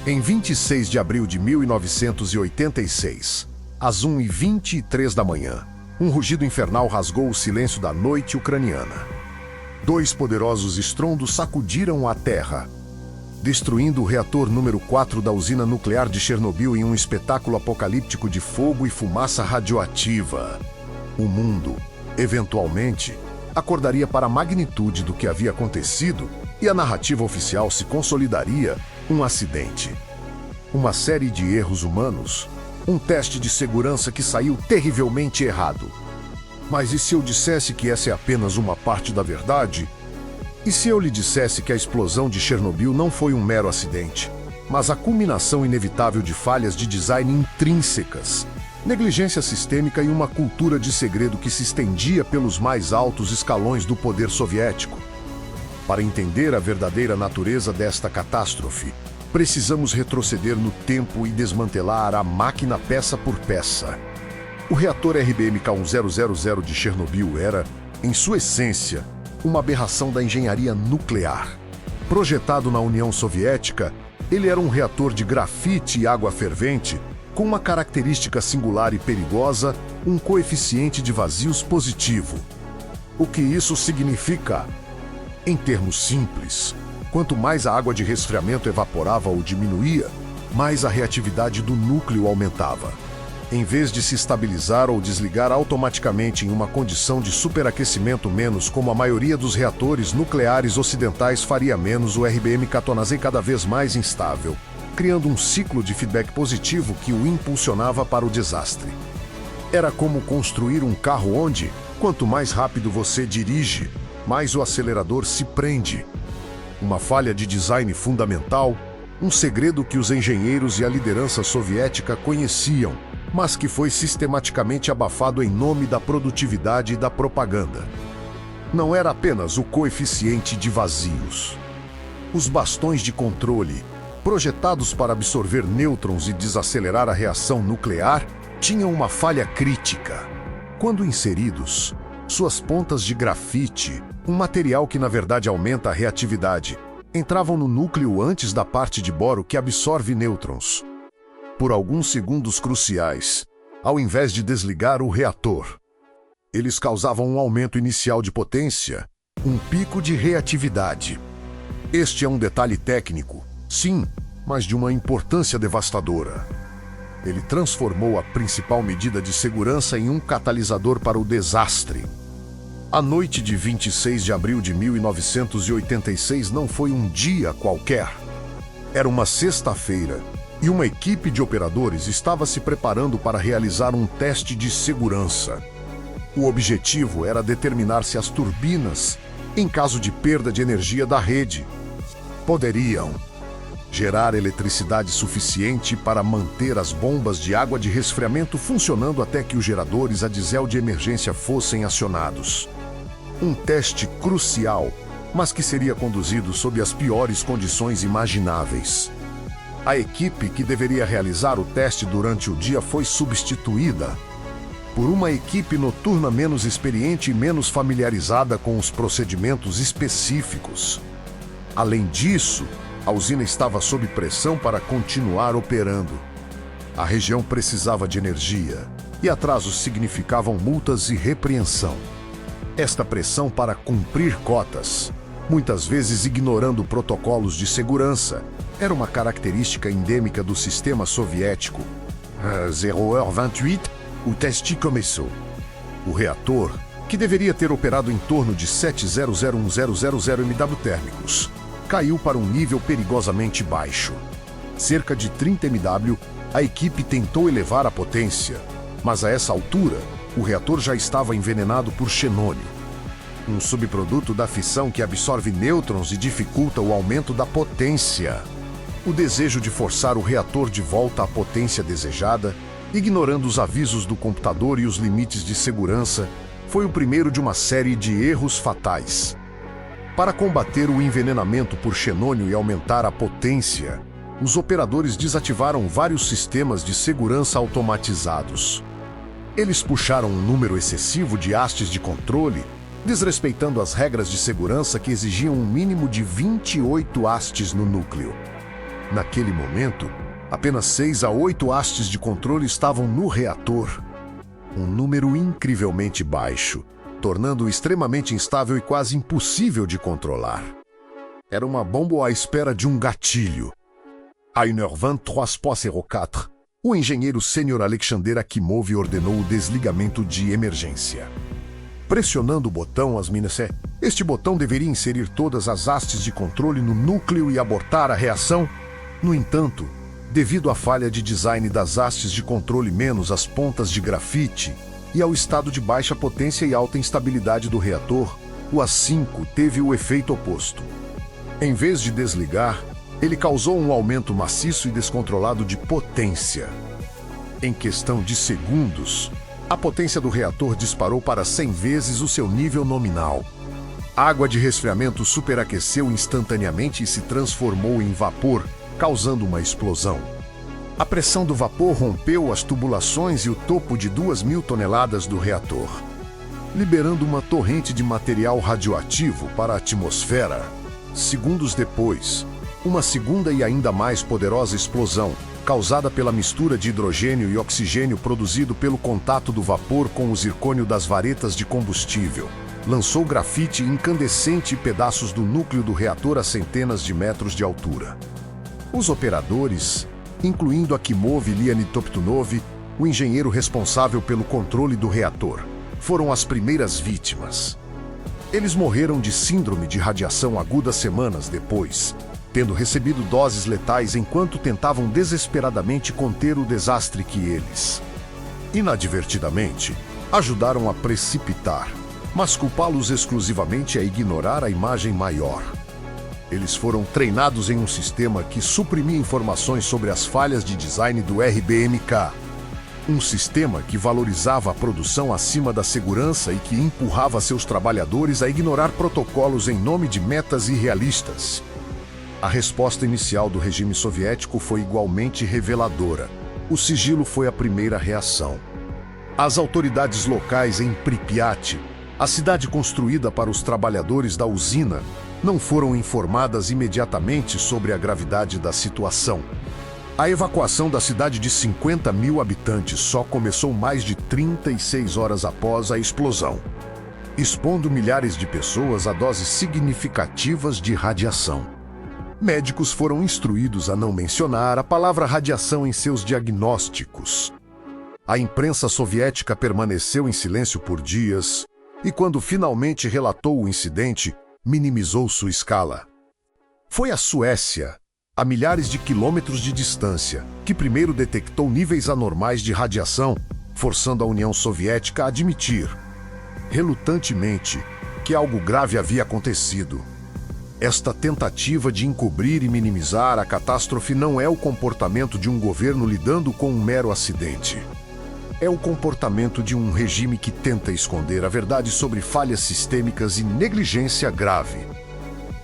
Em 26 de abril de 1986, às 1h23 da manhã, um rugido infernal rasgou o silêncio da noite ucraniana. Dois poderosos estrondos sacudiram a terra, destruindo o reator número 4 da usina nuclear de Chernobyl em um espetáculo apocalíptico de fogo e fumaça radioativa. O mundo, eventualmente, acordaria para a magnitude do que havia acontecido e a narrativa oficial se consolidaria um acidente. Uma série de erros humanos, um teste de segurança que saiu terrivelmente errado. Mas e se eu dissesse que essa é apenas uma parte da verdade? E se eu lhe dissesse que a explosão de Chernobyl não foi um mero acidente, mas a culminação inevitável de falhas de design intrínsecas, negligência sistêmica e uma cultura de segredo que se estendia pelos mais altos escalões do poder soviético? Para entender a verdadeira natureza desta catástrofe, precisamos retroceder no tempo e desmantelar a máquina peça por peça. O reator RBMK-1000 de Chernobyl era, em sua essência, uma aberração da engenharia nuclear. Projetado na União Soviética, ele era um reator de grafite e água fervente, com uma característica singular e perigosa, um coeficiente de vazios positivo. O que isso significa? Em termos simples, quanto mais a água de resfriamento evaporava ou diminuía, mais a reatividade do núcleo aumentava. Em vez de se estabilizar ou desligar automaticamente em uma condição de superaquecimento menos, como a maioria dos reatores nucleares ocidentais faria menos, o RBMK tornava-se cada vez mais instável, criando um ciclo de feedback positivo que o impulsionava para o desastre. Era como construir um carro onde, quanto mais rápido você dirige, mais o acelerador se prende. Uma falha de design fundamental, um segredo que os engenheiros e a liderança soviética conheciam, mas que foi sistematicamente abafado em nome da produtividade e da propaganda. Não era apenas o coeficiente de vazios. Os bastões de controle, projetados para absorver nêutrons e desacelerar a reação nuclear, tinham uma falha crítica. Quando inseridos, suas pontas de grafite, um material que na verdade aumenta a reatividade, entravam no núcleo antes da parte de boro que absorve nêutrons. Por alguns segundos cruciais, ao invés de desligar o reator, eles causavam um aumento inicial de potência, um pico de reatividade. Este é um detalhe técnico, sim, mas de uma importância devastadora. Ele transformou a principal medida de segurança em um catalisador para o desastre. A noite de 26 de abril de 1986 não foi um dia qualquer. Era uma sexta-feira e uma equipe de operadores estava se preparando para realizar um teste de segurança. O objetivo era determinar se as turbinas, em caso de perda de energia da rede, poderiam gerar eletricidade suficiente para manter as bombas de água de resfriamento funcionando até que os geradores a diesel de emergência fossem acionados. Um teste crucial, mas que seria conduzido sob as piores condições imagináveis. A equipe que deveria realizar o teste durante o dia foi substituída por uma equipe noturna menos experiente e menos familiarizada com os procedimentos específicos. Além disso, a usina estava sob pressão para continuar operando. A região precisava de energia, e atrasos significavam multas e repreensão. Esta pressão para cumprir cotas, muitas vezes ignorando protocolos de segurança, era uma característica endêmica do sistema soviético. 0h28, o teste começou. O reator, que deveria ter operado em torno de 7001000 MW térmicos, caiu para um nível perigosamente baixo. Cerca de 30 MW, a equipe tentou elevar a potência, mas a essa altura, o reator já estava envenenado por xenônio, um subproduto da fissão que absorve nêutrons e dificulta o aumento da potência. O desejo de forçar o reator de volta à potência desejada, ignorando os avisos do computador e os limites de segurança, foi o primeiro de uma série de erros fatais. Para combater o envenenamento por xenônio e aumentar a potência, os operadores desativaram vários sistemas de segurança automatizados. Eles puxaram um número excessivo de hastes de controle, desrespeitando as regras de segurança que exigiam um mínimo de 28 hastes no núcleo. Naquele momento, apenas 6 a 8 hastes de controle estavam no reator. Um número incrivelmente baixo, tornando-o extremamente instável e quase impossível de controlar. Era uma bomba à espera de um gatilho. À 1h23/04, o engenheiro sênior Alexander Akimov ordenou o desligamento de emergência. Pressionando o botão este botão deveria inserir todas as hastes de controle no núcleo e abortar a reação. No entanto, devido à falha de design das hastes de controle menos as pontas de grafite e ao estado de baixa potência e alta instabilidade do reator, o A5 teve o efeito oposto. Em vez de desligar, ele causou um aumento maciço e descontrolado de potência. Em questão de segundos, a potência do reator disparou para 100 vezes o seu nível nominal. A água de resfriamento superaqueceu instantaneamente e se transformou em vapor, causando uma explosão. A pressão do vapor rompeu as tubulações e o topo de 2.000 toneladas do reator, liberando uma torrente de material radioativo para a atmosfera. Segundos depois, uma segunda e ainda mais poderosa explosão, causada pela mistura de hidrogênio e oxigênio produzido pelo contato do vapor com o zircônio das varetas de combustível, lançou grafite incandescente e pedaços do núcleo do reator a centenas de metros de altura. Os operadores, incluindo Akimov e Leonid Toptunov, o engenheiro responsável pelo controle do reator, foram as primeiras vítimas. Eles morreram de síndrome de radiação aguda semanas depois, tendo recebido doses letais enquanto tentavam desesperadamente conter o desastre que eles, inadvertidamente, ajudaram a precipitar, mas culpá-los exclusivamente é ignorar a imagem maior. Eles foram treinados em um sistema que suprimia informações sobre as falhas de design do RBMK. Um sistema que valorizava a produção acima da segurança e que empurrava seus trabalhadores a ignorar protocolos em nome de metas irrealistas. A resposta inicial do regime soviético foi igualmente reveladora. O sigilo foi a primeira reação. As autoridades locais em Pripyat, a cidade construída para os trabalhadores da usina, não foram informadas imediatamente sobre a gravidade da situação. A evacuação da cidade de 50.000 habitantes só começou mais de 36 horas após a explosão, expondo milhares de pessoas a doses significativas de radiação. Médicos foram instruídos a não mencionar a palavra radiação em seus diagnósticos. A imprensa soviética permaneceu em silêncio por dias e, quando finalmente relatou o incidente, minimizou sua escala. Foi a Suécia, a milhares de quilômetros de distância, que primeiro detectou níveis anormais de radiação, forçando a União Soviética a admitir, relutantemente, que algo grave havia acontecido. Esta tentativa de encobrir e minimizar a catástrofe não é o comportamento de um governo lidando com um mero acidente. É o comportamento de um regime que tenta esconder a verdade sobre falhas sistêmicas e negligência grave.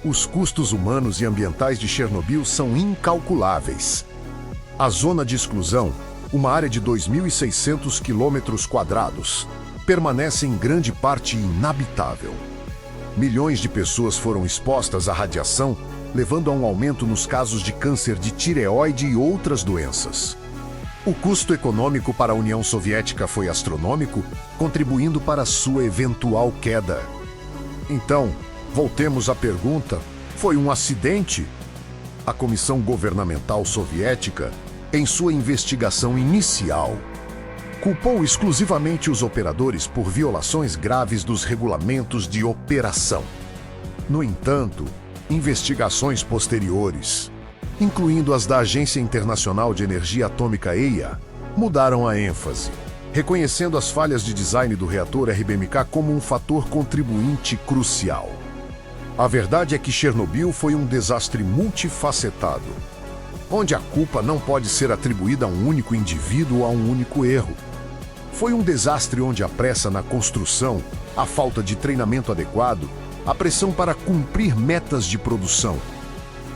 Os custos humanos e ambientais de Chernobyl são incalculáveis. A zona de exclusão, uma área de 2.600 km², permanece em grande parte inabitável. Milhões de pessoas foram expostas à radiação, levando a um aumento nos casos de câncer de tireoide e outras doenças. O custo econômico para a União Soviética foi astronômico, contribuindo para sua eventual queda. Então, voltemos à pergunta: foi um acidente? A Comissão Governamental Soviética, em sua investigação inicial, culpou exclusivamente os operadores por violações graves dos regulamentos de operação. No entanto, investigações posteriores, incluindo as da Agência Internacional de Energia Atômica EIA, mudaram a ênfase, reconhecendo as falhas de design do reator RBMK como um fator contribuinte crucial. A verdade é que Chernobyl foi um desastre multifacetado, onde a culpa não pode ser atribuída a um único indivíduo ou a um único erro. Foi um desastre onde a pressa na construção, a falta de treinamento adequado, a pressão para cumprir metas de produção,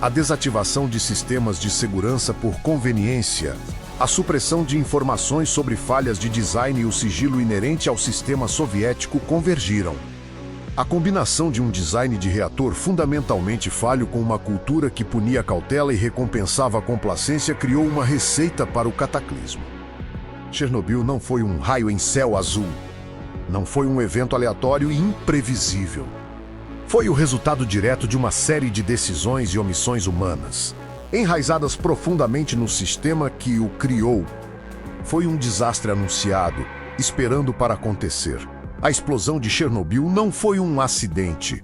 a desativação de sistemas de segurança por conveniência, a supressão de informações sobre falhas de design e o sigilo inerente ao sistema soviético convergiram. A combinação de um design de reator fundamentalmente falho com uma cultura que punia a cautela e recompensava a complacência criou uma receita para o cataclismo. Chernobyl não foi um raio em céu azul. Não foi um evento aleatório e imprevisível. Foi o resultado direto de uma série de decisões e omissões humanas, enraizadas profundamente no sistema que o criou. Foi um desastre anunciado, esperando para acontecer. A explosão de Chernobyl não foi um acidente.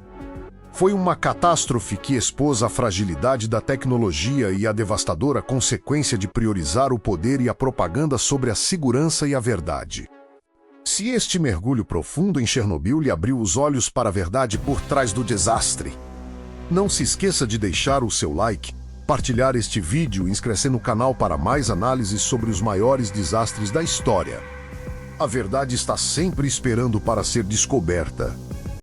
Foi uma catástrofe que expôs a fragilidade da tecnologia e a devastadora consequência de priorizar o poder e a propaganda sobre a segurança e a verdade. Se este mergulho profundo em Chernobyl lhe abriu os olhos para a verdade por trás do desastre, não se esqueça de deixar o seu like, partilhar este vídeo e inscrever no canal para mais análises sobre os maiores desastres da história. A verdade está sempre esperando para ser descoberta.